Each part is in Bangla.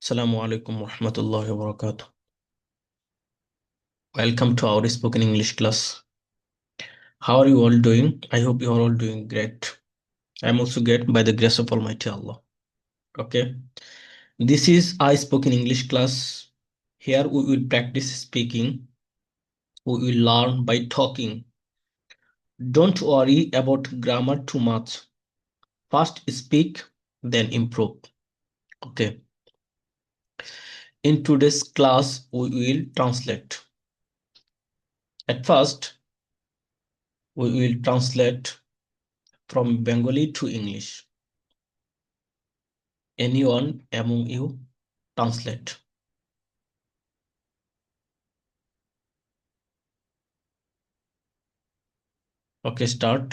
Assalamu alaikum warahmatullahi wabarakatuh. Welcome to our spoken English class. How are you all doing? I hope you are all doing great. I'm also great by the grace of Almighty Allah. Okay. This is I spoken English class. Here we will practice speaking. We will learn by talking. Don't worry about grammar too much. First speak, then improve. Okay. In today's class, we will translate. At first, we will translate from Bengali to English. Anyone among you translate? Okay, start.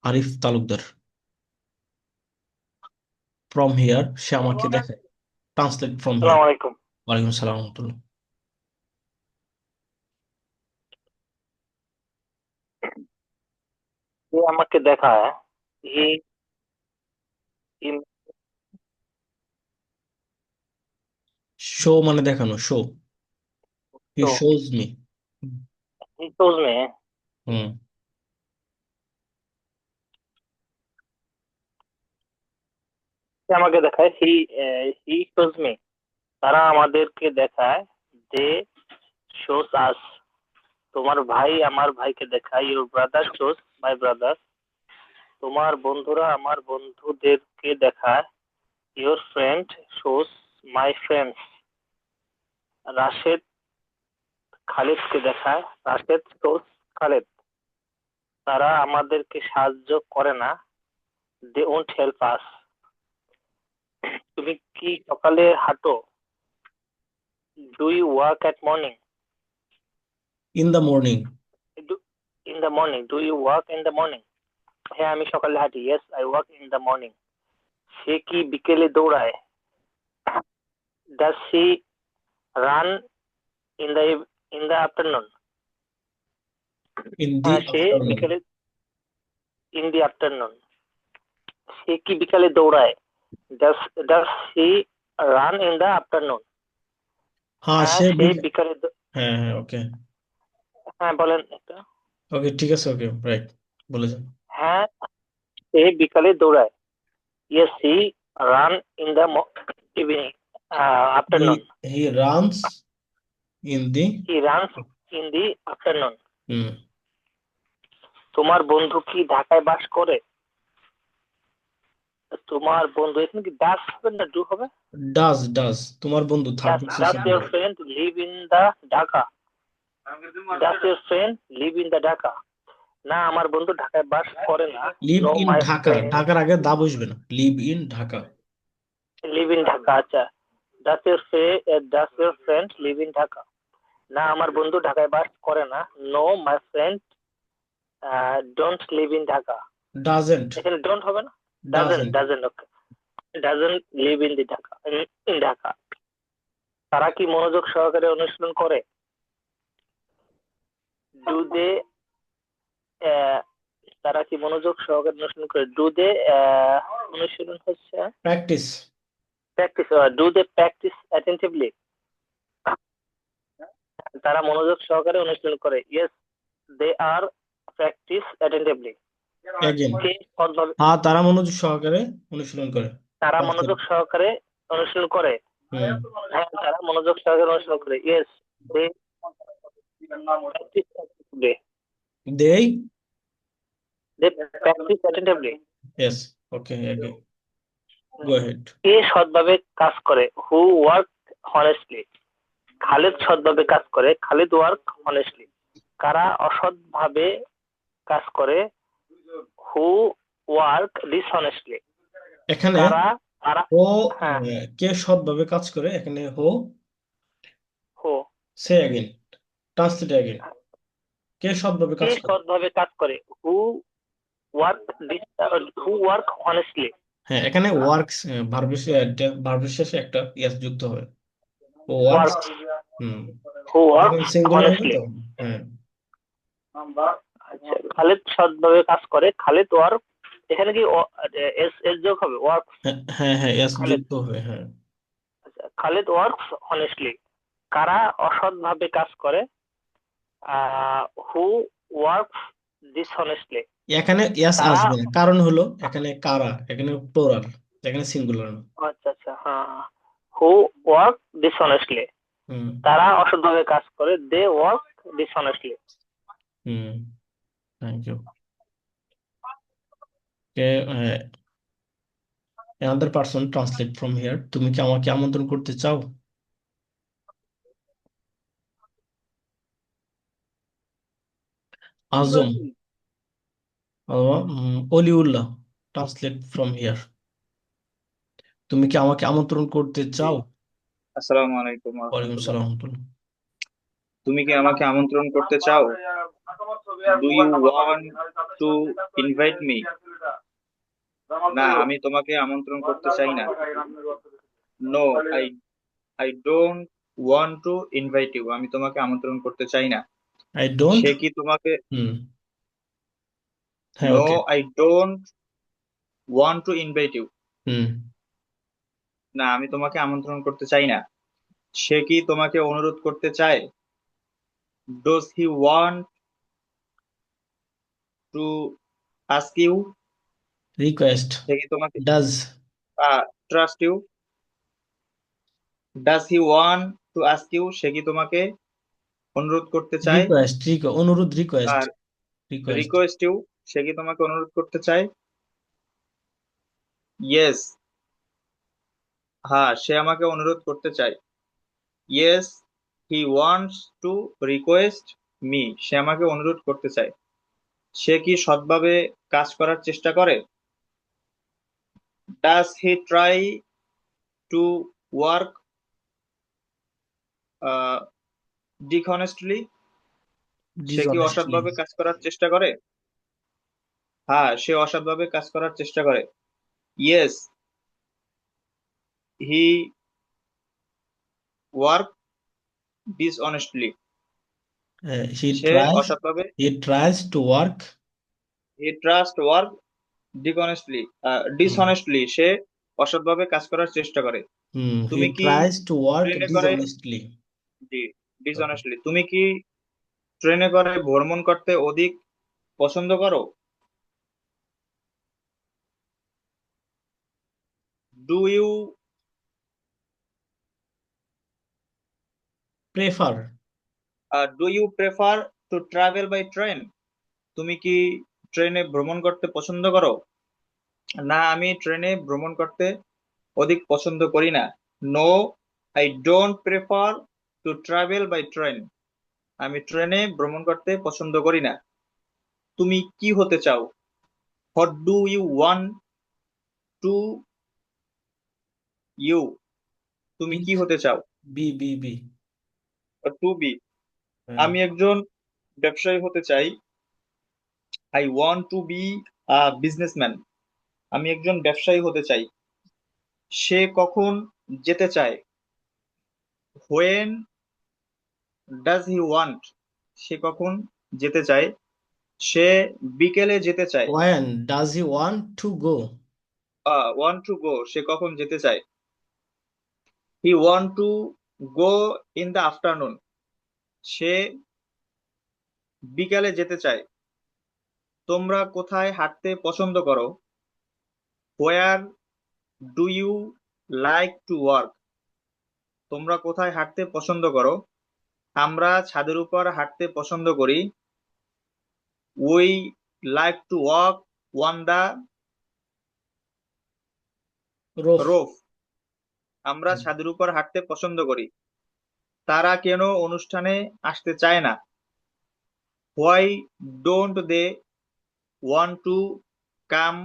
Arif Talukdar. From here, সে আমাকে দেখে translate from here. আসসালামু আলাইকুম। ওয়ালাইকুম আসসালাম ওয়া রাহমাতুল্লাহ। সে আমাকে দেখায় হি Show মানে দেখানো, show. He তো shows me. He shows me hmm. সে আমাকে দেখায় হি শোজ মি তারা আমাদেরকে দেখায় দে শোজ আস তোমার ভাই আমার ভাইকে দেখায় your brother shows my brother তোমার বন্ধুরা আমার বন্ধুদেরকে দেখায় your friend shows my friends Rashed খালিদকে দেখায় রাশেদ শোজ খালেদ তারা আমাদেরকে সাহায্য করে না দে ওন্ট হেল্প আস তুমি কি সকালে হাঁটো do you work at morning In the morning. In the morning do you work in the morning হ্যাঁ আমি সকালে হাঁটি yes I work in the morning সে কি বিকেলে দৌড়ায় does she run in the afternoon In the হ্যাঁ সে afternoon. বিকেলে ইন দি আফটারনুন সে কি বিকালে দৌড়ায় does she run in the afternoon হ্যাঁ হ্যাঁ সে সে বিকালে হ্যাঁ হ্যাঁ ওকে হ্যাঁ বলেন একটা ওকে ঠিক আছে ওকে রাইট বলে যান। হ্যাঁ সে বিকালে দৌড়ায় yes she run in the evening He afternoon he runs in the he runs in the afternoon হুম তোমার বন্ধু কি ঢাকায় বাস করে তোমার বন্ধু এখানে কি ডাস হবে না ডু হবে does তোমার বন্ধু third does person your friend live in the Dhaka does your friend live in the Dhaka না আমার বন্ধু ঢাকায় বাস করে না live no in my Dhaka friend ঢাকার আগে দা বসবে না live in Dhaka live in Dhaka আচ্ছা does your friend live in Dhaka না আমার বন্ধু ঢাকায় বাস করে না no my friend don't live in Dhaka doesn't এখানে ডোন্ট হবে না doesn't doesn't okay doesn't live in the Dhaka in Dhaka তারা কি মনোযোগ সহকারে অনুশীলন করে ডু দে তারা কি মনোযোগ সহকারে অনুশীলন করে ডু দে অনুশীলন হচ্ছে practice practice do they practice attentively তারা মনোযোগ সহকারে অনুশীলন করে yes they are practice attentively again কে সৎভাবে হ্যাঁ তারা মনোযোগ সহকারে অনুশীলন করে তারা Past মনোযোগ tense. সহকারে অনুশীলন করে হুম হ্যাঁ তারা মনোযোগ সহকারে অনুশীলন করে yes they practice attentively they they practice attentively yes okay again go ahead কে সৎভাবে কাজ করে হু ওয়ার্ক হনেস্টলি খালিদ সৎভাবে কাজ করে খালিদ ওয়ার্ক হনেস্টলি কারা অসৎভাবে কাজ করে হু ওয়ার্ক ডিসহনেস্টলি এখানে কারা কারা ও হ্যাঁ কে সৎভাবে কাজ করে এখানে হো হু সে অ্যাগেন ট্রান্সলেট অ্যাগেন কে সৎভাবে কে কাজ করে সৎভাবে কাজ করে who work who work honestly হ্যাঁ এখানে ওয়ার্কস ভার্বের শেষে একটা ইয়াস যুক্ত হবে ও works work hmm who work যখন সিঙ্গুলার হবে হনেস্টলি তখন হ্যাঁ আচ্ছা খালিদ সৎভাবে কাজ করে খালিদ ওয়ার্ক এখানে কি এস এস যোগ হবে, ওয়ার্কস। হ্যাঁ হ্যাঁ হ্যাঁ, এস খালিদ, যুক্ত হবে, হ্যাঁ। আচ্ছা, খালিদ ওয়ার্কস অনেস্টলি। কারা অসৎভাবে কাজ করে? Who works ডিসঅনেস্টলি। এখানে এস তারা, আসবে না, কারণ হলো এখানে কারা, এখানে প্লোরাল, এখানে সিঙ্গুলার না। আচ্ছা আচ্ছা, হ্যাঁ, হু ওয়ার্ক ডিসঅনেস্টলি, হুম তারা অসৎভাবে কাজ করে, they work dishonestly. Hmm, thank you. কে another person translate from here, তুমি কি আমাকে আমন্ত্রণ করতে চাও? আজম অথবা অলিউল্লাহ, ট্রান্সলেট ফ্রম হিয়ার, তুমি কি আমাকে আমন্ত্রণ করতে জি, চাও? আসসালামু আলাইকুম ওয়ালাইকুম রহমতুল্লাহ। সালাম রাহমাতুল্লাহ। তুমি কি আমাকে আমন্ত্রণ করতে চাও? Do you want to invite me? না, আমি তোমাকে আমন্ত্রণ করতে চাই না। No, I I don't want to invite you. আমি তোমাকে আমন্ত্রণ করতে চাই না। আই ডোন্ট, সে কি তোমাকে হুম, হ্যাঁ no, okay, I don't want to invite you. Hmm, না, আমি তোমাকে আমন্ত্রণ করতে চাই না। সে কি তোমাকে অনুরোধ করতে চায়? Does he want to ask you? Request, সে কি তোমাকে does, trust you? Does he want to ask you? সে কি তোমাকে অনুরোধ করতে চায়? রিকোয়েস্ট, অনুরোধ, রিকোয়েস্ট, আর রিকোয়েস্ট, রিকোয়েস্ট ইউ? সে কি তোমাকে অনুরোধ করতে চায়? ইয়েস, হ্যাঁ, সে আমাকে অনুরোধ করতে চায়। Yes, he wants to request me. সে আমাকে অনুরোধ করতে চায়। সে কি সৎভাবে কাজ করার চেষ্টা করে? Does he try to work dishonestly? সে কি ডিসঅনেস্টলি, অসৎভাবে কাজ করার চেষ্টা করে? হ্যাঁ, সে অসৎভাবে কাজ করার চেষ্টা করে। Yes, he work dishonestly. He সে ট্রাইস, অসৎভাবে, he tries to work, he trust work dishonestly, hmm dishonestly সে অসৎভাবে কাজ করার চেষ্টা করে। হুম, হি তুমি কি ট্রাইস টু ওয়ার্ক ট্রেনে করে, ডিসঅনেস্টলি। জি, ডিসঅনেস্টলি, তুমি কি ট্রেনে করে ভ্রমণ করতে অধিক পছন্দ করো? Do you prefer, do you prefer to travel by train? তুমি কি ট্রেনে ভ্রমণ করতে পছন্দ করো? না, আমি ট্রেনে ভ্রমণ করতে অধিক পছন্দ করি না। No, I don't prefer to travel by train. আমি ট্রেনে ভ্রমণ করতে পছন্দ করি না। তুমি কি হতে চাও? What do you want to you? তুমি কি হতে চাও? Be be be, to be, আমি একজন ব্যবসায়ী হতে চাই। I want to be a businessman. আমি একজন ব্যবসায়ী হতে চাই। সে কখন যেতে চায়? When does he want? সে কখন যেতে চায়? সে বিকেলে যেতে চায়। When does he want to go, want to go, সে কখন যেতে চায়? He want to go in the afternoon. সে বিকালে যেতে চায়। তোমরা কোথায় হাঁটতে পছন্দ করো? Where do you like to work? তোমরা কোথায় হাঁটতে পছন্দ করো? আমরা ছাদের উপর হাঁটতে পছন্দ করি। We like to walk one the roof, roof. আমরা ছাদের উপর হাঁটতে পছন্দ করি। তারা কেন অনুষ্ঠানে আসতে চায় না? Why don't they want to come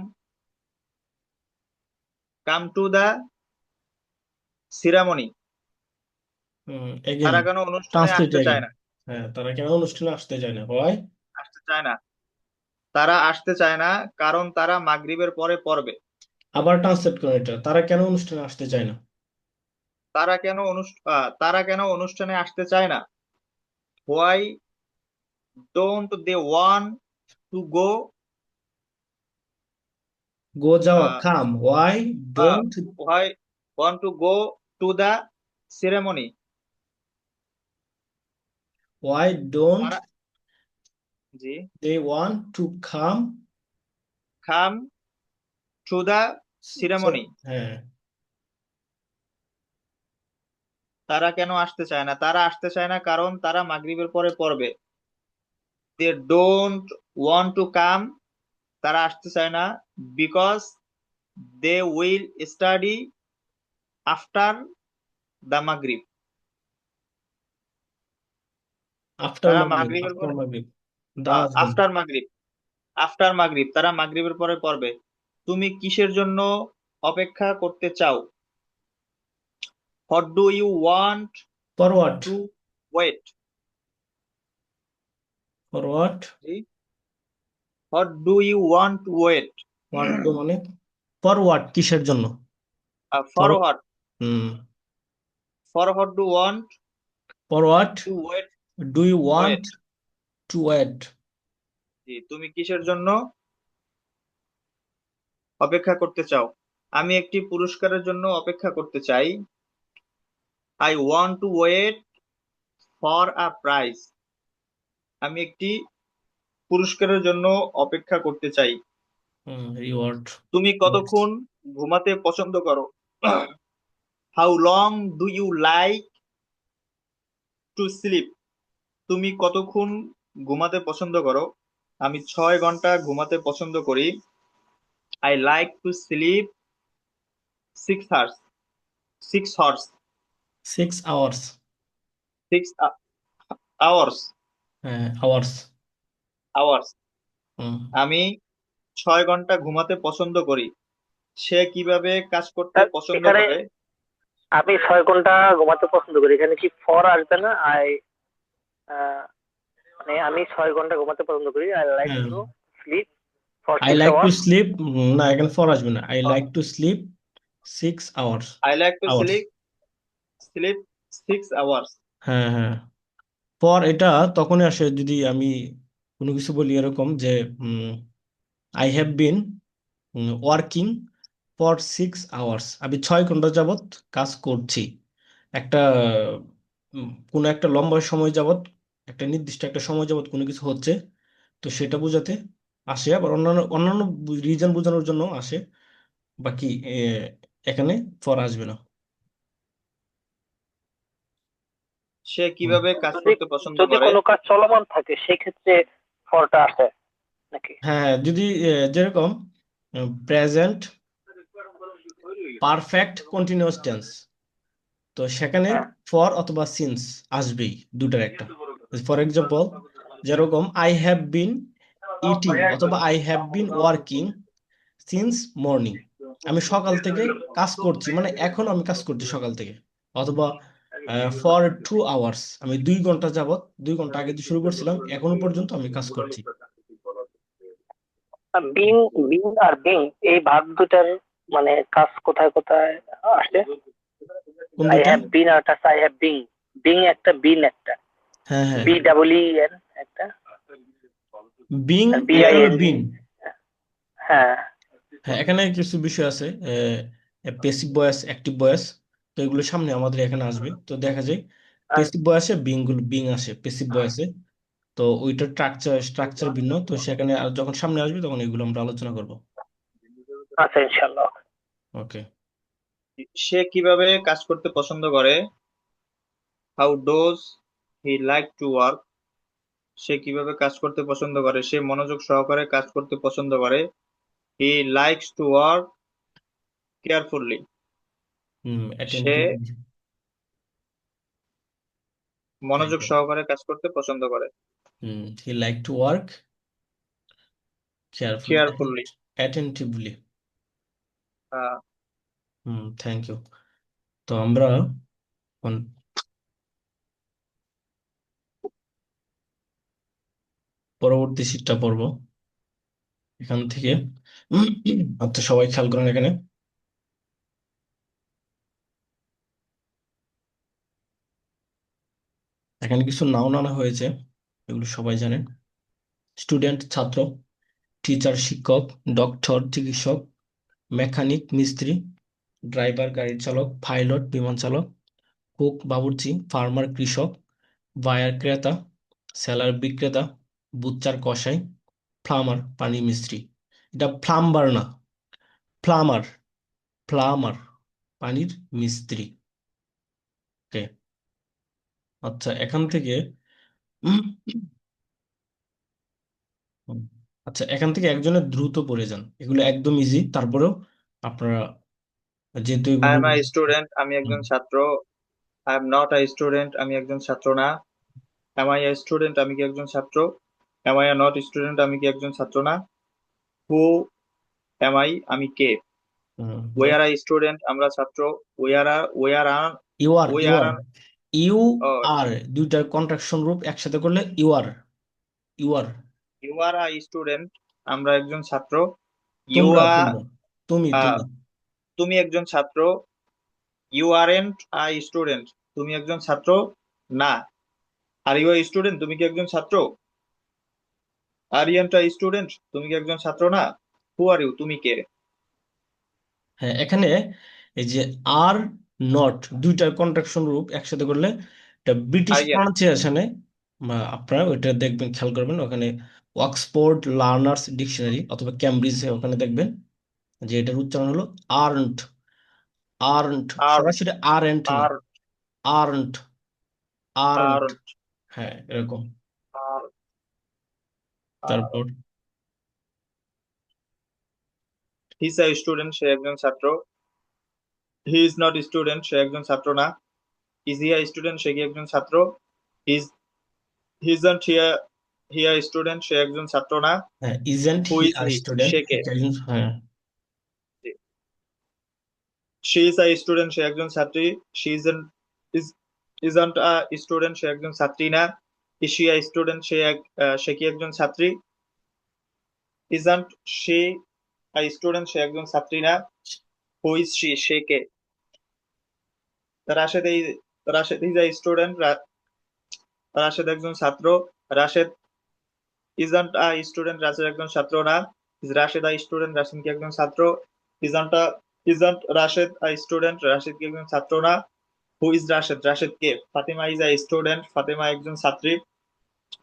come to the ceremony? Again তারা কেন অনুষ্ঠানে ট্রান্সলেট আসতে এগেন, চায় না? হ্যাঁ তারা কেন অনুষ্ঠানে আসতে চায় না, হয়। আসতে চায় না, তারা আসতে চায় না কারণ তারা মাগরিবের পরে পড়বে। আবার ট্রান্সলেট করুন এটা, তারা কেন অনুষ্ঠানে আসতে চায় না? তারা কেন অনুষ্ঠানে আসতে চায় না? Why don't they want to go Go যাওয়া, uh, come. Why don't why want to go to the ceremony? why don't তারা জি they want to come to the ceremony. হ্যাঁ, তারা কেন আসতে চায় না? তারা আসতে চায় না কারণ তারা মাগরিবের পরে পড়বে। they don't want to come, তারা আসতে চায় না because they will study after the maghrib, after তারা Maghrib, মাগরিবের after পরে Maghrib. দা আসবেন। আফটার মাগরিব, আফটার মাগরিব তারা মাগরিবের পরে পড়বে। তুমি কিসের জন্য অপেক্ষা করতে চাও? what do you want For what? to wait? For what? G, what do you want to wait? What do মানে for what, কিসের জন্য? for For what? Hmm for what do want for what to wait? do you want wait to wait? জি, তুমি কিসের জন্য অপেক্ষা করতে চাও? আমি একটি পুরস্কারের জন্য অপেক্ষা করতে চাই। I want to wait for a prize, আমি একটি পুরস্কারের জন্য অপেক্ষা করতে চাই। Reward. তুমি কতক্ষণ ঘুমাতে পছন্দ করো? How long do you like to sleep, তুমি কতক্ষণ ঘুমাতে পছন্দ করো? আমি 6 ঘন্টা ঘুমাতে পছন্দ করি। I like to slip 6 hours, 6 hours, 6 hours. 6 hours, Hours. hours, হুম আমি 6 ঘন্টা ঘুমাতে পছন্দ করি। সে কিভাবে কাজ করতে পছন্দ এখানে করে? আমি 6 ঘন্টা ঘুমাতে পছন্দ করি, এখানে কি ফর আসবে না? মানে আমি 6 ঘন্টা ঘুমাতে পছন্দ করি, আই লাইক হ্যাঁ to sleep for I six like to hours sleep, না এখানে for আসবে না, I like to sleep 6 hours. I like to Hours. Sleep 6 hours. হ্যাঁ হ্যাঁ, পর এটা তখনই আসে যদি আমি কোনো কিছু বলি এরকম যে I have been working for 6 hours, আমি 6 ঘন্টা যাবত কাজ করছি। একটা কোনো একটা লম্বা সময় যাবত, একটা নির্দিষ্ট একটা সময় যাবত কোনো কিছু হচ্ছে, তো সেটা বোঝাতে আসে। আবার অন্যান্য অন্যান্য রিজন বোঝানোর জন্য আসে। বাকি এখানে ফর আসবে না। সে হুম। কিভাবে কাজ যদি করতে পছন্দ যদি করে? কোনো কাজ চলমান থাকে সেক্ষেত্রে ফরটা আসে নাকি? হ্যাঁ হ্যাঁ, যদি যেরকম প্রেজেন্ট পারফেক্ট কন্টিনিউয়াস টেন্স, তো সেখানে হ্যাঁ। ফর অথবা সিন্স আসবেই, দুটার একটা। ফর এক্সাম্পল, যেরকম আই হ্যাভ বিন ইটিং অথবা I have been working since morning, আমি সকাল থেকে কাজ করছি, মানে এখন আমি কাজ করছি সকাল থেকে। অথবা ফর 2 hours, আমি 2 ঘন্টা যাবত, 2 ঘন্টা আগে দিয়ে শুরু করছিলাম, এখনো পর্যন্ত আমি কাজ করছি। বিং বিং আর বিং এই ভাব দুটার মানে কাজ কোথায় কোথায় আসে? কোন আই দুইটা? হ্যাভ বিন আর আই হ্যাভ বিং, বিং একটা, বিন একটা, হ্যাঁ হ্যাঁ, বি ডাবল ই এন একটা, বিং আর বি আই এখানে এন জি। বিন। হ্যাঁ। হ্যাঁ, এখানে কিছু বিষয় আছে, পেসিভ ভয়েস, অ্যাক্টিভ ভয়েস, তো এগুলো সামনে আমাদের এখানে আসবে। তো দেখা যায় আর পেসিভ ভয়েসে বিং আসে পেসিভ ভয়েসে, তো ওইটার স্ট্রাকচার ভিন্ন, তো সেখানে আর যখন সামনে আসবে তখন এগুলো আমরা আলোচনা করব। আচ্ছা, ইনশাল্লাহ। ওকে। সে কিভাবে কাজ করতে পছন্দ করে? How does he like to work, সে কিভাবে কাজ করতে পছন্দ করে? সে মনোযোগ সহকারে কাজ করতে পছন্দ করে। He likes to work carefully, সে অ্যাটেন্টিভ। মনোযোগ সহকারে কাজ করতে পছন্দ করে। He like to work carefully, carefully, attentively. Thank you. তো আমরা এখন পরবর্তী শীটটা পড়ব এখান থেকে। আচ্ছা, সবাই খেয়াল করেন, এখানে এখানে কিছু নাউন আনা হয়েছে, এগুলো সবাই জানেন। স্টুডেন্ট ছাত্র, টিচার শিক্ষক, ডক্টর চিকিৎসক, মেকানিক মিস্ত্রি, ড্রাইভার গাড়ির চালক, পাইলট বিমান চালক, কুক বাবুর্চি, ফার্মার কৃষক, বায়ার ক্রেতা, সেলার বিক্রেতা, বুচ্চার কসাই, প্লাম্বার পানি মিস্ত্রি। এটা প্লাম্বার না, প্লামার, প্লামার পানির মিস্ত্রি। ওকে, আচ্ছা এখান থেকে উম, হুম, আচ্ছা এখান থেকে একজনের দ্রুত পড়ে যান, এগুলো একদম ইজি, তারপরেও আপনারা যেহেতু আই এগুলো এম আ স্টুডেন্ট, আমি হুম, একজন ছাত্র। I am not a student, আমি একজন ছাত্র না। এম আই আ স্টুডেন্ট, আমি কি একজন ছাত্র? Am I a not student, আমি কি একজন ছাত্র না? হু এম আই, আমি কে? উই দেখ, আর আ স্টুডেন্ট, আমরা ছাত্র। You are we you are are আন ইউ আর দুইটার কন্ট্রাকশন রূপ একসাথে করলে you are you are a student, আমরা একজন ছাত্র। ইউ তোমরা আর, তোমরা তুমি তুমি তুমি একজন ছাত্র। You are an a student, তুমি একজন ছাত্র না। আর ইউ আর স্টুডেন্ট, তুমি কি একজন ছাত্র? Are you aren't a student, তুমি কি একজন ছাত্র না? হু আর ইউ, তুমি কে? হ্যাঁ, এখানে এই যে আর নট দুইটার কন্ট্রাকশন রূপ একসাথে করলে এটা ব্রিটিশ আই এন। প্রনাউন্সিয়েশনে, আপনারা ওইটা দেখবেন, খেয়াল করবেন ওখানে অক্সফোর্ড লার্নার্স ডিকশনারি অথবা ক্যামব্রিজ, ওখানে দেখবেন যে এটার উচ্চারণ হলো আর্নট, আর্নট, আর সরাসরি আর এন্ট না, আর আর্নট, আর্নট। আর হ্যাঁ এরকম। আর আর তারপর হিজ আ স্টুডেন্ট, সে একজন ছাত্র। হি ইজ নট স্টুডেন্ট, সে একজন ছাত্র না। ইজ হি আ স্টুডেন্ট, সে কি একজন ছাত্র? হিজ হিজন্ট হি আ স্টুডেন্ট, সে একজন ছাত্র না। হ্যাঁ, isn't who he is are he, student, সে কে? হ্যাঁ। শি ইজ আ স্টুডেন্ট, সে একজন ছাত্রী। She is isn't a student, সে একজন ছাত্রী না। ইজ শি আ স্টুডেন্ট, সে কি একজন ছাত্রী? ইজন্ট শি আ স্টুডেন্ট, সে একজন ছাত্রী না। হু ইজ শি, সে কে? রাশেদ এই Rashed is a student, Rashed একজন ছাত্র। Rashed isn't a student, Rashed একজন ছাত্র না। Is Rashed a student, Rashed কি একজন ছাত্র? Isn't a isn't Rashed a student, Rashed কি একজন ছাত্র না। Who is Rashed, Rashed K? Fatema is a student, Fatema একজন ছাত্রী।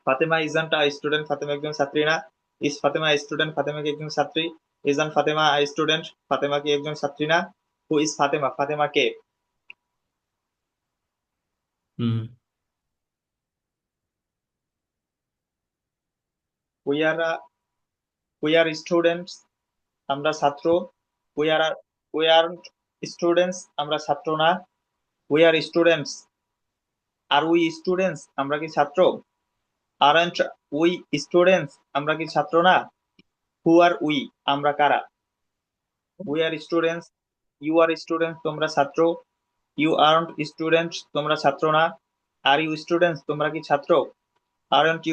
Fatema isn't a student, Fatema একজন ছাত্রী না। ইজ ফাতেমা স্টুডেন্ট, ফাতেমা কি একজন ছাত্রী? Isn't Fatema a student, Fatema কি একজন ছাত্রী না। হু ইজ ফাতেমা, ফাতেমা কে? হুম, উই আর স্টুডেন্টস, আমরা ছাত্র। We are we are students, আমরা ছাত্র না। We are students, are we students, আমরা কি ছাত্র? আরন্ট উই স্টুডেন্টস, আমরা কি ছাত্র না? হু আর উই, আমরা কারা? We are students, you are students, তোমরা ছাত্র। ইউ আরন্ট স্টুডেন্টস, তোমরা ছাত্র না। আর ইউ স্টুডেন্টস, তোমরা কি ছাত্র? আরন্ট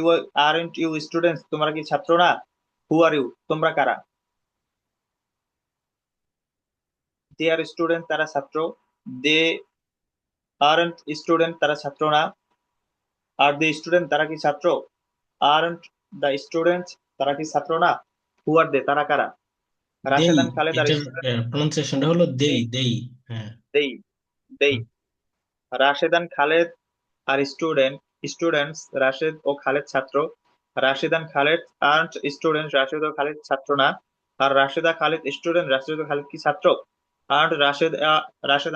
ইউ স্টুডেন্টস, তোমরা কি ছাত্র না? হু আর ইউ, তোমরা কারা? দে আর স্টুডেন্ট, তারা ছাত্র। দে আরন্ট স্টুডেন্ট, তারা ছাত্র না। আর দে স্টুডেন্ট, তারা কি ছাত্র? আরন্ট দ্য স্টুডেন্টস, তারা কি ছাত্র না? হু আর দে, তারা কারা? দেই, রাশেদ and খালেদ আর এটার স্টুডেন্ট। প্রনাউন্সিয়েশনটা হলো দেই দেই, দেই। হ্যাঁ। দেই, দেই। হুম, Rashed and Khaled are students, Rashed ও খালেদ ছাত্র। Rashed and Khaled aren't student, Rashed ও খালেদ ছাত্র না। আর রাশেদা খালেদ স্টুডেন্ট, রাশেদ ও খালেদ কি ছাত্র? Aren't Rashed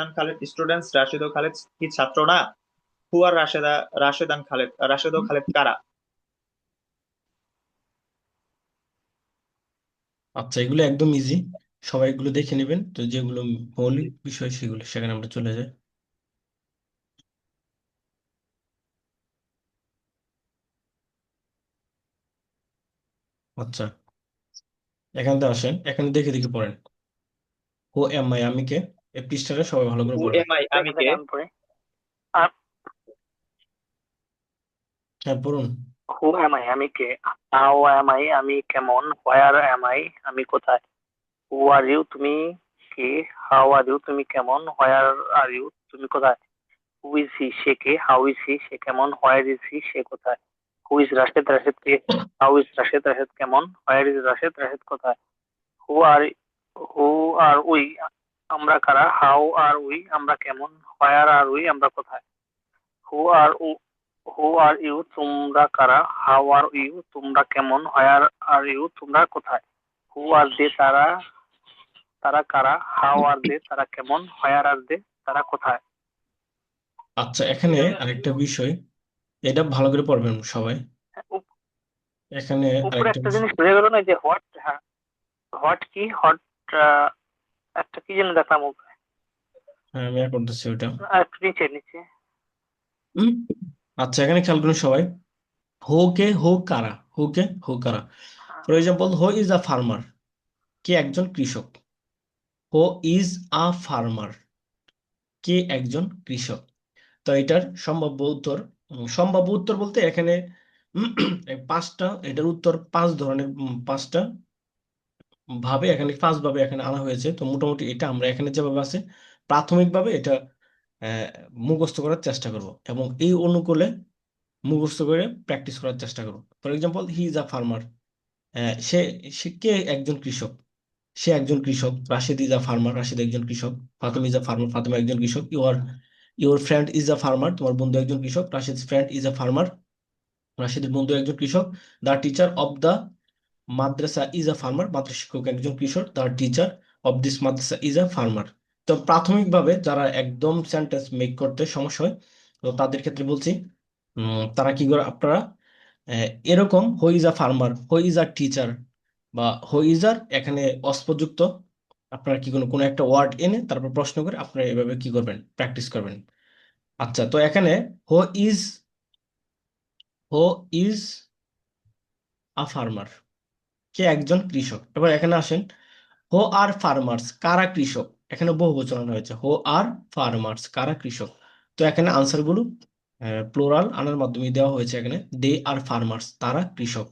and Khaled students, Rashed ও খালেদ কি ছাত্র না? Who are Rashed and Khaled, Rashed ও খালেদ কারা? আচ্ছা এগুলো একদম ইজি, সবাই এগুলো দেখে নেবেন, তো যেগুলো মৌলিক বিষয় সেগুলো সেখানে আমরা চলে যাই। আচ্ছা এখানে তো আসেন, এখানে দেখে দেখে পড়েন। ও এম আই, আমি কে, এই পৃষ্ঠাটা সবাই ভালো করে হু পড়েন। এম আই, আমি দেখা কে? থেকে আমি পড়ি। আর হ্যাঁ পড়ুন। হু এম আই, আমি কে? হাউ এম আই, আমি কেমন? হোয়ার এম আই, আমি কোথায়? হু আর ইউ, তুমি কে? হাউ আর ইউ, তুমি কেমন? হোয়ার আর ইউ, তুমি কোথায়? হু ইজ হি, সে কে? হাউ ইজ হি, সে কেমন? হোয়ার ইজ হি, সে কোথায়? হু ইজ রাশেদ, রাশেদ কে? হাউ ইজ রাশেদ, রাশেদ কেমন? হোয়ার ইজ রাশেদ, রাশেদ কোথায়? হু আর হু আর উই আমরা কারা, হাউ আর উই আমরা কেমন, হোয়ার আর উই আমরা কোথায়। হু আর হু আর ইউ তোমরা কারা, হাউ আর ইউ তোমরা কেমন, হোয়ার আর ইউ তোমরা কোথায়। হু আর দে তারা তারা কারা, হাউ আর দে তারা কেমন, হোয়ার আর দে তারা কোথায়। আচ্ছা, এখানে আরেকটা বিষয়, এটা ভালো করে পড়বেন সবাই। হ্যাঁ, এখানে উপরে আরেকটা একটা বিষয়। জিনিস বুঝে গেল না যে হোয়াট, হ্যাঁ হোয়াট কি হোয়াট, একটা কি যেন দেখলাম উপরে। হ্যাঁ, আমি আর করতেছি ওটা। একটু নিচে নিচে। উম, আচ্ছা, এখানে খেয়াল করুন সবাই। হো কারা, হো কারা। For example, who is a farmer, কে একজন কৃষক। হো ইজ আ ফার্মার, কে একজন কৃষক। তো এটার সম্ভাব্য উত্তর বলতে এখানে এই পাঁচটা, এটার উত্তর পাঁচ ধরনের, পাঁচটা ভাবে এখানে, পাঁচ ভাবে এখানে আনা হয়েছে। তো মোটামুটি এটা আমরা এখানে যেভাবে আছে প্রাথমিকভাবে এটা আহ, মুখস্থ করার চেষ্টা করব, এবং এই অনুকূলে মুখস্থ করে প্র্যাকটিস করার চেষ্টা করব। For example, he is a farmer, সে সে কে একজন কৃষক, সে একজন কৃষক। Rashid is a farmer, Rashid একজন কৃষক। Fatima is a farmer, Fatima একজন কৃষক। Your friend is a farmer, তোমার বন্ধু একজন কৃষক। Rashid friend is a farmer, রাশিদের বন্ধু একজন কৃষক। The teacher of the madrasa is a farmer, মাদ্রাসা শিক্ষক একজন কৃষক। The teacher of this madrasa is a farmer. তো প্রাথমিকভাবে যারা একদম সেন্টেন্স মেক করতে সমস্যা হয়, তো তাদের ক্ষেত্রে বলছি, তারা কি করে, আপনারা এরকম হু is a farmer, who is a teacher, বা হু ইজ আর এখানে অস্পযুক্ত, আপনারা কি কোনো কোনো একটা ওয়ার্ড এনে তারপর প্রশ্ন করে আপনারা এভাবে কি করবেন, প্র্যাকটিস করবেন। আচ্ছা, তো এখানে who is who is a farmer, কে একজন কৃষক। এবার এখানে আসেন, হো আর ফার্মার্স, কারা কৃষক। এখানে বহু বচন আনা হয়েছে, হো আর ফার্মার্স, কারা কৃষক। তো এখানে আনসার গুলো প্লোরাল আনার মাধ্যমে দেওয়া হয়েছে। এখানে দে আর ফার্মার্স, তারা কৃষক।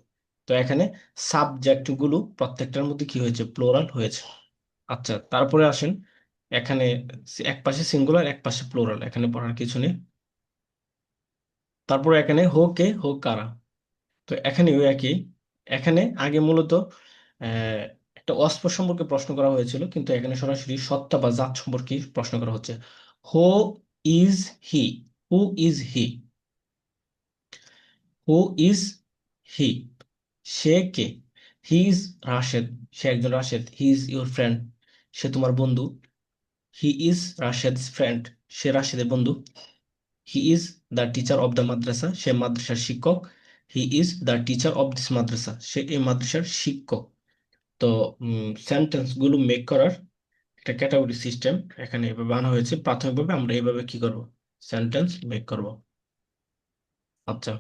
তো এখানে সাবজেক্ট গুলো প্রত্যেকটার মধ্যে কি হয়েছে, প্লোরাল হয়েছে। আচ্ছা, তারপরে আসেন, এখানে এক পাশে সিঙ্গুলার, এক পাশে প্লোরাল, এখানে পড়ার কিছু নেই। তারপরে এখানে হো কে, হো কারা। তো এখানেও একই। এখানে আগে মূলত আহ, একটা অস্পর সম্পর্কে প্রশ্ন করা হয়েছিল, কিন্তু এখানে সরাসরি সত্তা বা জাত সম্পর্কে প্রশ্ন করা হচ্ছে। Who is he, who is he, who is he, সে কে। হি ইজ রাশেদ, সে একজন Rashed. He is your friend, সে তোমার বন্ধু। হি ইজ রাশেদস ফ্রেন্ড, সে রাশেদের বন্ধু। He is the teacher of the madrasa, সে মাদ্রাসার শিক্ষক। He is the teacher of this madrasa, সে এই মাদ্রাসার শিক্ষক। তো সেন্টেন্স গুলো মেক করার একটা ক্যাটাগরি সিস্টেম এখানে এভাবে আনা হয়েছে। প্রাথমিকভাবে আমরা এইভাবে কি করব, সেন্টেন্স মেক করব। আচ্ছা,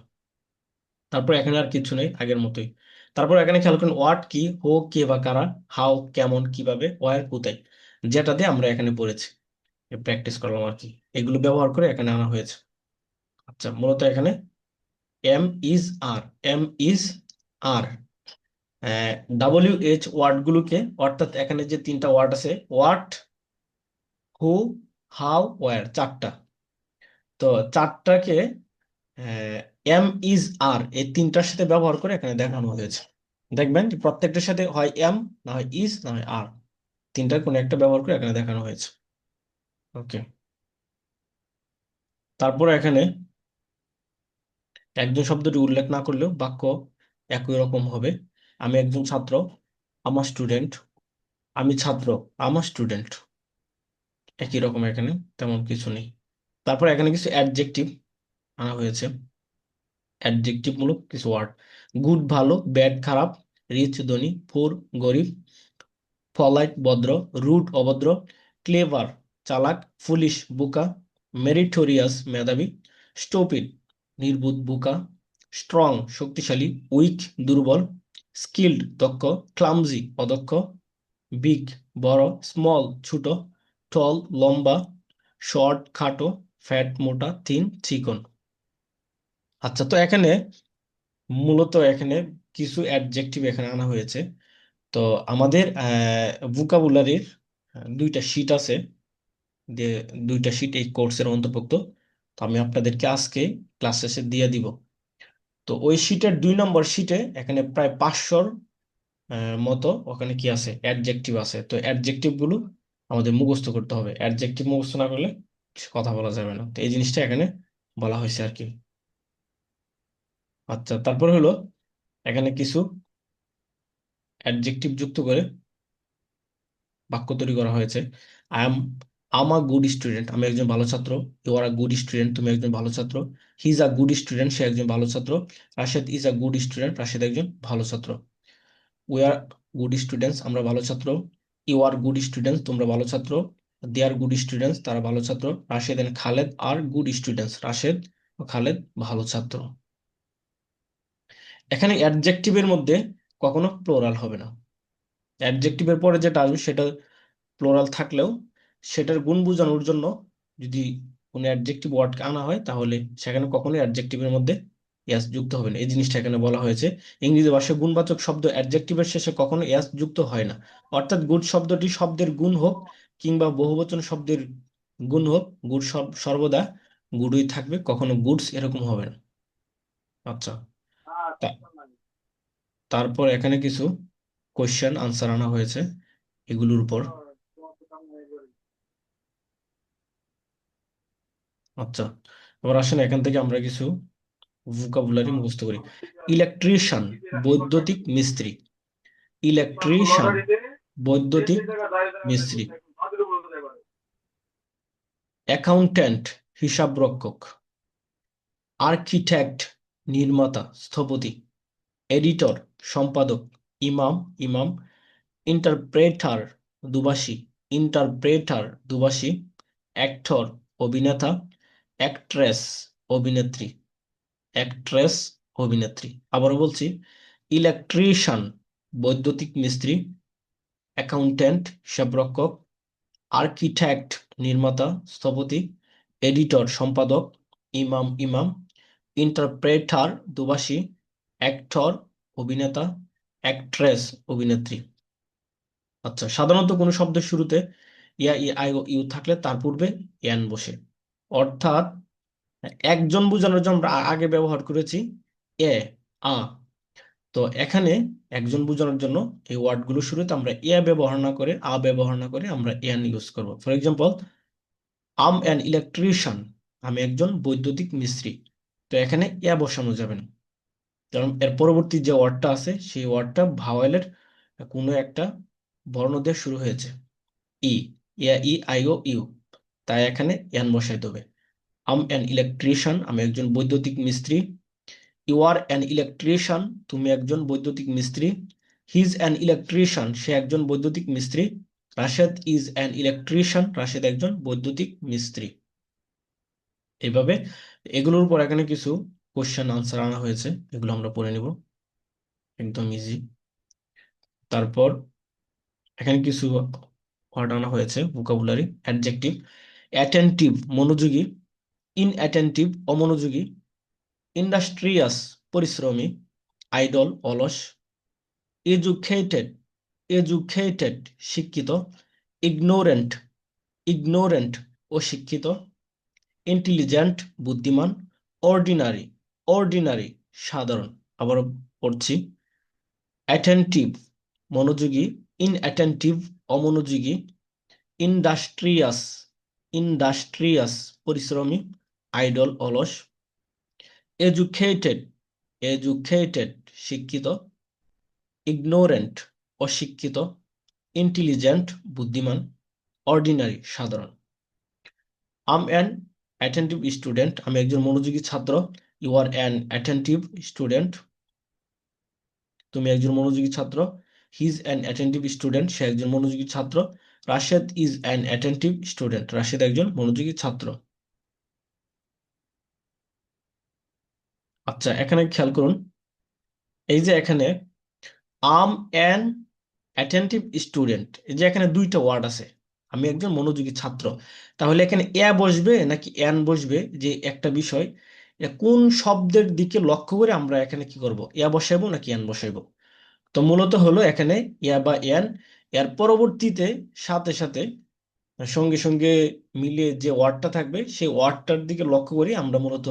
তারপর এখানে আর কিছু নেই, আগের মতোই। তারপর এখানে খেয়াল করুন, হোয়াট কি, হো কে বা কারা, হাউ কেমন, কিভাবে, ওয়ার কোথায়, যেটা দিয়ে আমরা এখানে পড়েছি, প্র্যাকটিস করলাম আর কি, এগুলো ব্যবহার করে এখানে আনা হয়েছে। আচ্ছা, মূলত এখানে am is are, am is are, WH ওয়ার্ডগুলোকে, অর্থাৎ এখানে যে তিনটা ওয়ার্ড আছে, হোয়াট, হু, হাউ, ওয়ার, চারটা। তো চারটাকে এম ইজ আর এই তিনটার সাথে ব্যবহার করে এখানে দেখানো হয়েছে। দেখবেন যে প্রত্যেকটার সাথে হয় এম, না হয় ইজ, না হয় আর, তিনটার কোনো একটা ব্যবহার করে এখানে দেখানো হয়েছে। ওকে, তারপর এখানে একজন শব্দটি উল্লেখ না করলেও বাক্য একই রকম হবে। আমি একজন ছাত্র, আমার স্টুডেন্ট। আমি ছাত্র, আমার স্টুডেন্ট, একই রকম এখানে, তেমন কিছু নেই। তারপর এখানে কিছু অ্যাডজেক্টিভ আনা হয়েছে, অ্যাডজেক্টিভ মূলক কিছু ওয়ার্ড। গুড ভালো, ব্যাড খারাপ, রিচ ধনী, পুর গরিব, পলাইট ভদ্র, রুড অভদ্র, ক্লেভার চালাক, ফুলিশ বোকা, মেরিটোরিয়াস মেধাবী, স্টুপিড নির্বুধ বোকা, স্ট্রং শক্তিশালী, উইক দুর্বল, স্কিল্ড দক্ষ, ক্লামজি অদক্ষ, বিগ বড়, স্মল ছোট, টল লম্বা, শর্ট খাটো, ফ্যাট মোটা, থিন চিকন। আচ্ছা, তো এখানে মূলত এখানে কিছু অ্যাডজেক্টিভ এখানে আনা হয়েছে। তো আমাদের ভোকাবুলারির দুইটা শীট আছে, যে দুইটা শীট এই কোর্সের অন্তর্ভুক্ত। তো আমি আপনাদেরকে আজকে ক্লাস শেষে দিয়ে দিব। তো ওই শীটের 2 নম্বর শীটে এখানে প্রায় 500 মতো ওখানে কি আছে, অ্যাডজেক্টিভ আছে। তো অ্যাডজেক্টিভ গুলো আমাদের মুখস্থ করতে হবে, অ্যাডজেক্টিভ মুখস্থ না করলে কথা বলা যাবে না। তো এই জিনিসটা এখানে বলা হয়েছে আর কি। আচ্ছা, তারপর হলো এখানে কিছু অ্যাডজেক্টিভ যুক্ত করে বাক্য তৈরি করা হয়েছে। I am am a good student, আমি একজন ভালো ছাত্র। You are a good student, তুমি একজন ভালো ছাত্র। He is a good student, সে একজন ভালো ছাত্র। Rashed is a good student, Rashed একজন ভালো ছাত্র। উই আর গুড স্টুডেন্টস, আমরা ভালো ছাত্র। ইউ আর গুড স্টুডেন্টস, তোমরা ভালো ছাত্র। দে আর গুড স্টুডেন্টস, তারা ভালো ছাত্র। Rashed and Khaled are good students, Rashed ও খালেদ ভালো ছাত্র। এখানে অ্যাডজেক্টিভের মধ্যে কখনো প্লোরাল হবে না। অ্যাডজেক্টিভের পরে যেটা আসবে সেটা প্লোরাল থাকলেও সেটার গুণ বোঝানোর জন্য যদি কোনো অ্যাডজেক্টিভ ওয়ার্ড আনা হয় তাহলে সেখানে কখনোই অ্যাডজেক্টিভের মধ্যে এস যুক্ত হবে না। এই জিনিসটা এখানে বলা হয়েছে। ইংরেজি ভাষায় গুণবাচক শব্দ অ্যাডজেক্টিভের শেষে কখনো এস যুক্ত হয় না। অর্থাৎ গুড শব্দটি শব্দের গুণ হোক কিংবা বহুবচন শব্দের গুণ হোক, গুড সর্বদা গুডই থাকবে, কখনো গুডস এরকম হবে না। আচ্ছা, তা- তারপর এখানে কিছু কোয়েশ্চেন আনসার আনা হয়েছে এগুলোর উপর। আচ্ছা, এবার আসেন এখান থেকে আমরা কিছু ভোকাবুলারি মুখস্থ করি। ইলেকট্রিশিয়ান, বৈদ্যুতিক মিস্ত্রি। ইলেকট্রিশিয়ান, বৈদ্যুতিক মিস্ত্রি। অ্যাকাউন্ট্যান্ট, হিসাবরক্ষক। আর্কিটেক্ট, নির্মাতা স্থপতি। এডিটর, সম্পাদক। ইমাম, ইমাম। ইন্টারপ্রেটার, দুভাষী। ইন্টারপ্রেটার, দুভাষী। অ্যাক্টর, অভিনেতা। অ্যাক্ট্রেস, অভিনেত্রী। অ্যাক্ট্রেস, অভিনেত্রী। আবারও বলছি, ইলেকট্রিশিয়ান, বৈদ্যুতিক মিস্ত্রি। অ্যাকাউন্ট্যান্ট, হিসাবরক্ষক। আর্কিটেক্ট, নির্মাতা স্থপতি। এডিটর, সম্পাদক। ইমাম, ইমাম। ইন্টারপ্রেটার, দুভাষী। অ্যাক্টর, অভিনেতা। অ্যাক্ট্রেস, অভিনেত্রী। আচ্ছা, সাধারণত কোনো শব্দের শুরুতে ইয়া, ই, আই ও ইউ থাকলে তার পূর্বে এন বসে। অর্থাৎ একজন বোঝানোর জন্য আমরা আগে ব্যবহার করেছি এ, আ। তো এখানে একজন বোঝানোর জন্য এই ওয়ার্ডগুলো শুরুতে আমরা এ ব্যবহার না করে, আ ব্যবহার না করে আমরা এন ইউজ করব। For example, am an electrician, আমি একজন বৈদ্যুতিক মিস্ত্রি। তো এখানে এ বসানো যাবে না, কারণ এর পরবর্তী যে ওয়ার্ডটা আছে সেই ওয়ার্ডটা ভাওয়েলের কোনো একটা বর্ণ দিয়ে শুরু হয়েছে, ই, ইয়া, ই, আই ও ইউ। তাই এখানে এন বসাইতে হবে। আম অ্যান ইলেকট্রিশিয়ান, আমি একজন বৈদ্যুতিক মিস্ত্রি। ইউ আর অ্যান ইলেকট্রিশিয়ান, তুমি একজন বৈদ্যুতিক মিস্ত্রি। হি ইজ অ্যান ইলেকট্রিশিয়ান, সে একজন বৈদ্যুতিক মিস্ত্রি। Rashed is an electrician, Rashed একজন বৈদ্যুতিক মিস্ত্রি। এইভাবে এগুলোর উপর এখানে কিছু কোশ্চেন আনসার আনা হয়েছে, এগুলো আমরা পড়ে নিব, একদম ইজি। তারপর এখানে কিছু ওয়ার্ড আনা হয়েছে ভোকাবুলারি। অ্যাডজেক্টিভ, অ্যাটেন্টিভ, মনোযোগী। ইনঅ্যাটেন্টিভ, অমনোযোগী। ইন্ডাস্ট্রিয়াস, পরিশ্রমী। আইডল, অলস। এডুকেটেড, এডুকেটেড, শিক্ষিত। ইগনোরেন্ট, ইগনোরেন্ট, অশিক্ষিত। ইন্টেলিজেন্ট, বুদ্ধিমান। অর্ডিনারি, অর্ডিনারি, সাধারণ। আবারও পড়ছি, অ্যাটেন্টিভ, মনোযোগী। ইনঅ্যাটেন্টিভ, অমনোযোগী। ইন্ডাস্ট্রিয়াস, ইন্ডাস্ট্রিয়াস, পরিশ্রমী। আইডল, অলস। এডুকেটেড, এডুকেটেড, শিক্ষিত। ইগনোরেন্ট, অশিক্ষিত। ইন্টেলিজেন্ট, বুদ্ধিমান। অর্ডিনারি, সাধারণ। আম অ্যান অ্যাটেন্টিভ স্টুডেন্ট, আমি একজন মনোযোগী ছাত্র। You are an attentive student, তুমি একজন মনোযোগী ছাত্র। He is an attentive student, সে একজন মনোযোগী ছাত্র। Rashed is an attentive student, Rashed একজন মনোযোগী ছাত্র। আচ্ছা, এখানে খেয়াল করুন, এই যে এখানে আম অ্যান অ্যাটেন্টিভ স্টুডেন্ট, এই যে এখানে দুইটা ওয়ার্ড আছে, আমি একজন মনোযোগী ছাত্র। তাহলে এখানে এ বসবে নাকি এন বসবে, যে একটা বিষয়, কোন শব্দের দিকে লক্ষ্য করে আমরা এখানে কি করব, এ বসাইবো নাকি এন বসাইবো। তো মূলত হলো এখানে ইয়া বা এন, এর পরবর্তীতে সাথে সাথে সঙ্গে সঙ্গে মিলিয়ে যে ওয়ার্ডটা থাকবে সেই ওয়ার্ডটার দিকে লক্ষ্য করি আমরা মূলত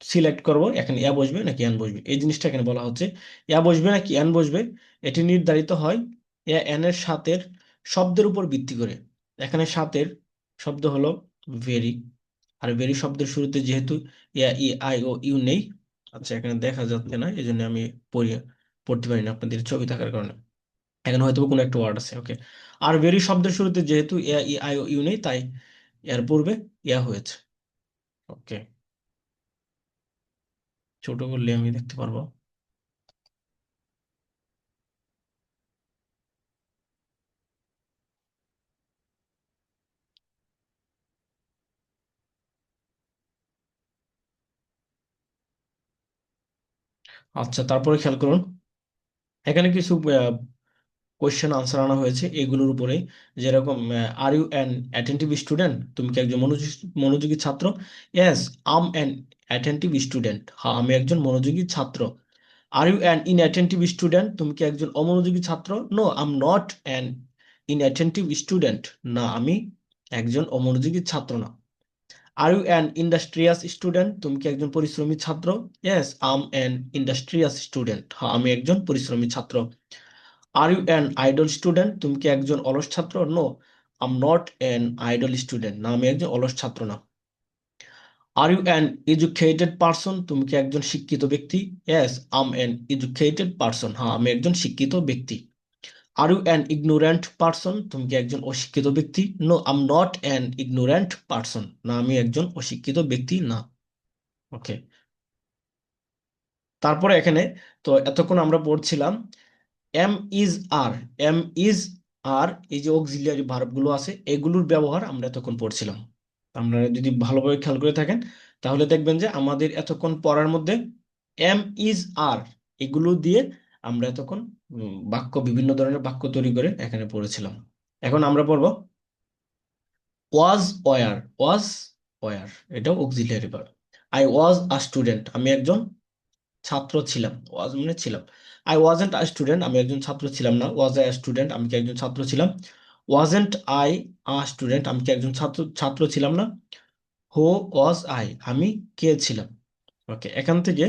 সিলেক্ট করব এখানে ইয়া বসবে নাকি এন বসবে, এই জিনিসটা এখানে বলা হচ্ছে। ইয়া বসবে নাকি এন বসবে এটি নির্ধারিত হয় ইয়া এন এর সাথের শব্দের উপর ভিত্তি করে। এখানে সাথের শব্দ হলো ভেরি, আর ভেরি শব্দের শুরুতে যেহেতু ইয়া ই আই ও ইউ নেই, আচ্ছা এখানে দেখা যাচ্ছে না এই জন্য আমি পড়ি পড়তে পারি না আপনাদের ছবি থাকার কারণে, এখানে হয়তো কোনো একটা ওয়ার্ড আছে, ওকে। আর ভেরি শব্দের শুরুতে যেহেতু ইয়া ই আই ও ইউ নেই, তাই এর পূর্বে ইয়া হয়েছে, ওকে। ছোট করলে আমি দেখতে পারবো। আচ্ছা তারপরে খেয়াল করুন, এখানে কিছু কোয়েশ্চেন আনসার আনা হয়েছে এগুলোর উপরে, যেরকম are you an attentive student, তুমি কি একজন মনোযোগী মনোযোগী ছাত্র? Yes am an attentive student, হ্যাঁ আমি একজন মনোযোগী ছাত্র। Are you an inattentive student, তুমি কি একজন অমনোযোগী ছাত্র? No am not an inattentive student, না আমি একজন অমনোযোগী ছাত্র না। Are you an industrious student, তুমি কি একজন পরিশ্রমী ছাত্র? Yes am an industrious student, হ্যাঁ আমি একজন পরিশ্রমী ছাত্র। Are you an idle student, তুমি কি একজন অলস ছাত্র? No am not an idle student, না আমি একজন অলস ছাত্র না। Are you an educated person, তুমি কি একজন শিক্ষিত ব্যক্তি? Yes am an educated person, হ্যাঁ আমি একজন শিক্ষিত ব্যক্তি। Are you an ignorant person, তুমি কি একজন অশিক্ষিত ব্যক্তি? No am not an ignorant person, না আমি একজন অশিক্ষিত ব্যক্তি না, ওকে। তারপরে এখানে, তো এতক্ষণ আমরা পড়ছিলাম am is are, am is are, এই যে অক্সিলিয়ারি ভার্ব গুলো আছে এগুলোর ব্যবহার আমরা এতক্ষণ পড়ছিলাম। আমরা যদি ভালোভাবে খেয়াল করে থাকেন তাহলে দেখবেন যে আমাদের এতক্ষণ পড়ার মধ্যে এম ইজ আর এগুলো দিয়ে আমরা এতক্ষণ বাক্য, বিভিন্ন ধরনের বাক্য তৈরি করে এখানে পড়েছিলাম। এখন আমরা পড়ব ওয়াজ ওয়ার, ওয়াজ ওয়ার, এটাও auxiliary verb. I was a student, আমি একজন ছাত্র ছিলাম, ওয়াজ মানে ছিলাম। আই ওয়াজেন্ট আ স্টুডেন্ট, আমি একজন ছাত্র ছিলাম না। ওয়াজ আই স্টুডেন্ট, আমি কি একজন ছাত্র ছিলাম? ওয়াজেন্ট আই আ স্টুডেন্ট, আমি কি একজন ছাত্র ছাত্র ছিলাম না। হু ওয়াজ আই, আমি কে ছিলাম, ওকে। এখান থেকে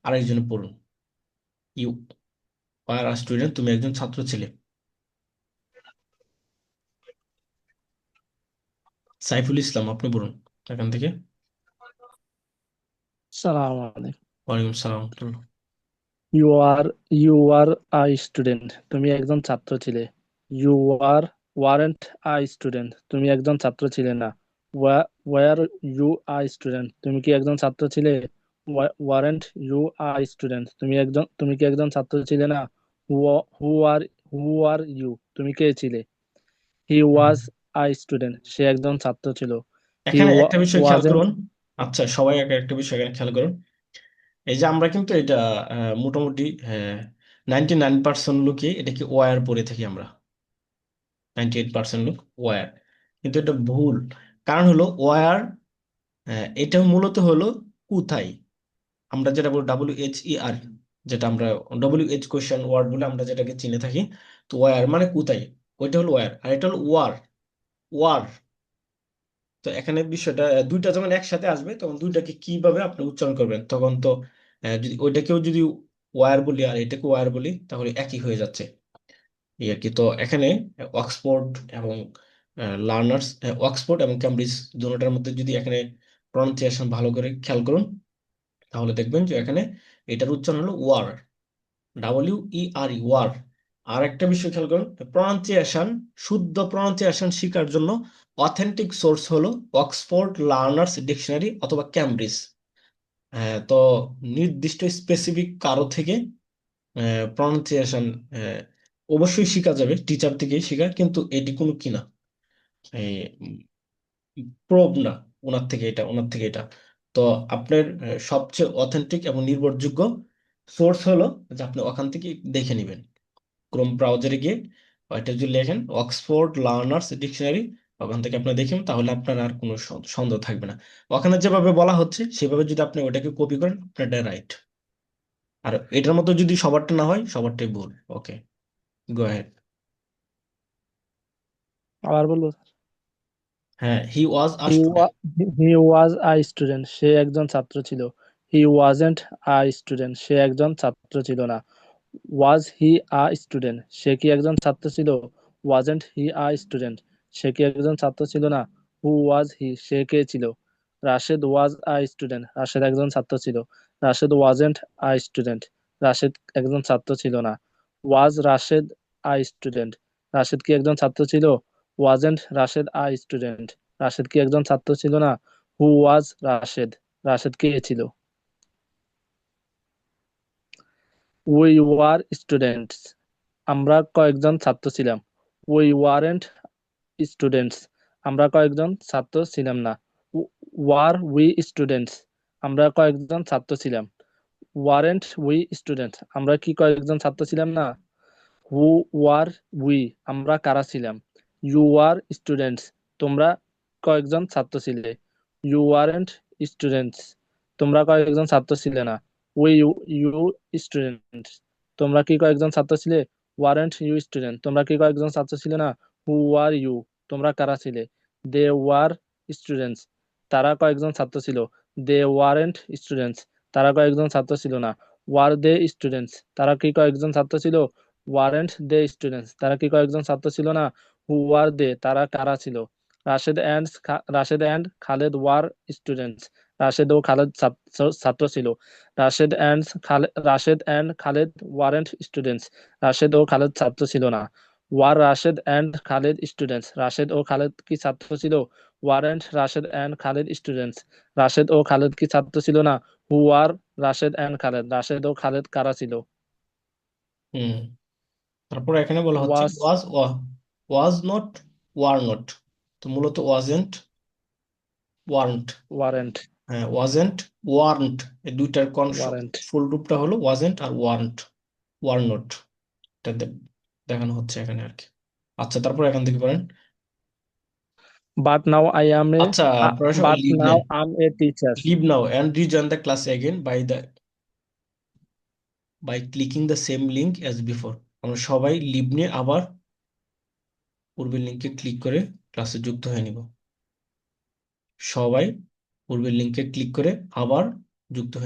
আরেকজনে পড়ুন, ইউ আর আ স্টুডেন্ট, তুমি একজন ছাত্র ছিলে। সাইফুল ইসলাম, আপনি পড়ুন এখান থেকে। সালাম আলাইকুম। ওয়ালাইকুম সালাম। You are you are I student, তুমি একজন ছাত্র ছিলে। You are weren't I student, তুমি একজন ছাত্র ছিলে না। ওয়ার ইউ আই স্টুডেন্ট, তুমি কি একজন ছাত্র ছিলে। ওয়ারেন্ট ইউ আই স্টুডেন্ট, তুমি কি একজন ছাত্র ছিলে না। Who R who R you, তুমি কে ছিলে। হি ওয়াজ আই স্টুডেন্ট, সে একজন ছাত্র ছিল। হি এখানে একটা বিষয় খেয়াল ওয়াজেন্ট। করুন, আচ্ছা সবাই একটা বিষয় এখানে খেয়াল করুন। এই যে আমরা কিন্তু এটা মোটামুটি 99% লোকই এটাকে ওয়ার পড়ে থাকি আমরা, 98% লোক ওয়ার, কিন্তু এটা ভুল। কারণ হলো ওয়ার, এটা মূলত হলো কোথায়। আমরা যেটা বলি WHER, যেটা আমরা WH কোয়েশ্চেন ওয়ার্ড বলে আমরা যেটাকে চিনে থাকি, তো ওয়ার মানে কোথায়, ওইটা হলো ওয়ার, আর এটা হলো ওয়ার, ওয়ার। তো এখানে বিষয়টা দুইটা যখন একসাথে আসবে তখন দুইটাকে কিভাবে আপনি উচ্চারণ করবেন, তখন তো যদি ওইটাকেও যদি ওয়ার বলি আর এটাকে ওয়ার বলি তাহলে একই হয়ে যাচ্ছে, এই আর কি। তো এখানে অক্সফোর্ড এবং লার্নার্স, অক্সফোর্ড এবং ক্যামব্রিজ দুটোটার মধ্যে যদি এখানে প্রনাউন্সিয়েশন ভালো করে খেয়াল করুন তাহলে দেখবেন যে এখানে এটার উচ্চারণ হলো ওয়ার, WERE, ওয়ার। আর একটা বিষয় খেয়াল করুন, প্রনাউন্সিয়েশন, শুদ্ধ প্রনাউন্সিয়েশন শেখার জন্য অথেন্টিক সোর্স হলো অক্সফোর্ড লার্নার্স ডিকশনারি অথবা ক্যামব্রিজ। তো নির্দিষ্ট স্পেসিফিক কারো থেকে প্রনাউন্সিয়েশন অবশ্যই শেখা যাবে, টিচার থেকেই শেখা, কিন্তু এটি কোনো কি না, প্রব না, ওনার থেকে এটা, ওনার থেকে এটা। তো আপনার সবচেয়ে অথেন্টিক এবং নির্ভরযোগ্য সোর্স হলো যে আপনি ওখান থেকে দেখে নেবেন, ক্রোম ব্রাউজারে গিয়ে ওইটা যদি লেখেন অক্সফোর্ড লার্নার্স ডিকশনারি, ওখান থেকে আপনি দেখেন, তাহলে আপনার আর কোনো সন্দেহ থাকবে না। ওখানে যেভাবে বলা হচ্ছে সেভাবে যদি আপনি ওটাকে কপি করেন আপনারটা রাইট। আর এটার মতো যদি সবারটা না হয় সবারটাই ভুল, ওকে। Go ahead. আবার বলবো। হ্যাঁ, he was a he student. He was I student, সে একজন ছাত্র ছিল। হি ওয়াজেন্ট আ স্টুডেন্ট, সে একজন ছাত্র ছিল না। ওয়াজ হি আ স্টুডেন্ট, সে কি একজন ছাত্র ছিল? ওয়াজেন্ট হি আ স্টুডেন্ট, সে কি একজন ছাত্র ছিল না। হু ওয়াজ হি, সে কে ছিল? রাশেদ ওয়াজ আ স্টুডেন্ট, রাশেদ একজন ছাত্র ছিল। রাশেদ ওয়াজেন্ট আ স্টুডেন্ট, রাশেদ একজন ছাত্র ছিল না। ওয়াজ রাশেদ আ স্টুডেন্ট, রাশেদ কি একজন ছাত্র ছিল? ওয়াজেন্ট রাশেদ আ স্টুডেন্ট, রাশেদ কি একজন ছাত্র ছিল না। হু ওয়াজ রাশেদ, রাশেদ কে ছিল? উই ওয়ার স্টুডেন্টস, আমরা কয়েকজন ছাত্র ছিলাম। উই ওয়ারেন্ট স্টুডেন্টস, আমরা কয়েকজন ছাত্র ছিলাম না। ওয়ার উই স্টুডেন্টস, আমরা কয়েকজন ছাত্র ছিলাম। ওয়ারেন্ট উই স্টুডেন্টস, আমরা কি কয়েকজন ছাত্র ছিলাম না। হু ওয়ার উই, আমরা কারা ছিলাম। ইউ আর স্টুডেন্টস, তোমরা কয়েকজন ছাত্র ছিলে। ইউ ওয়ারেন্ট স্টুডেন্টস, তোমরা কয়েকজন ছাত্র ছিলে না। উই ইউ স্টুডেন্টস, তোমরা কি কয়েকজন ছাত্র ছিলে। ওয়ারেন্ট ইউ স্টুডেন্ট, তোমরা কি কয়েকজন ছাত্র ছিলে না। হু আর ইউ, তোমরা কারা ছিলে। দে ওয়ার স্টুডেন্টস, তারা কয়েকজন ছাত্র ছিল। দে ওয়ারেন্ট স্টুডেন্টস, তারা কয়েকজন ছাত্র ছিল না। ওয়ার দে স্টুডেন্টস, তারা কি কয়েকজন ছাত্র ছিল। ওয়ারেন্ট দে স্টুডেন্টস, তারা কি কয়েকজন ছাত্র ছিল না। হু ওয়ার দে, তারা কারা ছিল। Rashed and Khaled were students, Rashed ও খালেদ ছাত্র ছিল। Rashed and Khaled weren't students, Rashed ও খালেদ ছাত্র ছিল না। Were Rashed and Khaled students, Rashed ও খালেদ কি ছাত্র ছিল। Weren't Rashed and Khaled students, Rashed ও খালেদ কি ছাত্র ছিল না। Who are Rashed and Khaled, Rashed ও খালেদ কারা ছিল। হুম তারপর এখানে বলা হচ্ছে was was not, were not. তো মূলত ওয়াজেন্ট, ওয়ারেন্ট। ওয়ারেন্ট, হ্যাঁ, ওয়াজেন্ট, ওয়ারেন্ট, এই দুইটার ওয়ারেন্ট। ফুল রূপটা হলো ওয়াজেন্ট আর ওয়ারেন্ট, ওয়ার নট। এটা দেখানো হচ্ছে এখানে আর কি। আচ্ছা, তারপর এখান থেকে পড়েন। But now I am a আচ্ছা, আপনারা সবাই বাট লিভ নাও নেন, am a teacher. Leave now and rejoin the class again by clicking the same link as before. আমরা সবাই লিভ নিয়ে আবার পূর্বের লিংকে ক্লিক করে ক্লাসে যুক্ত হয়ে নিব। সবাই পূর্বের লিংকে ক্লিক করে আবার যুক্ত হয়ে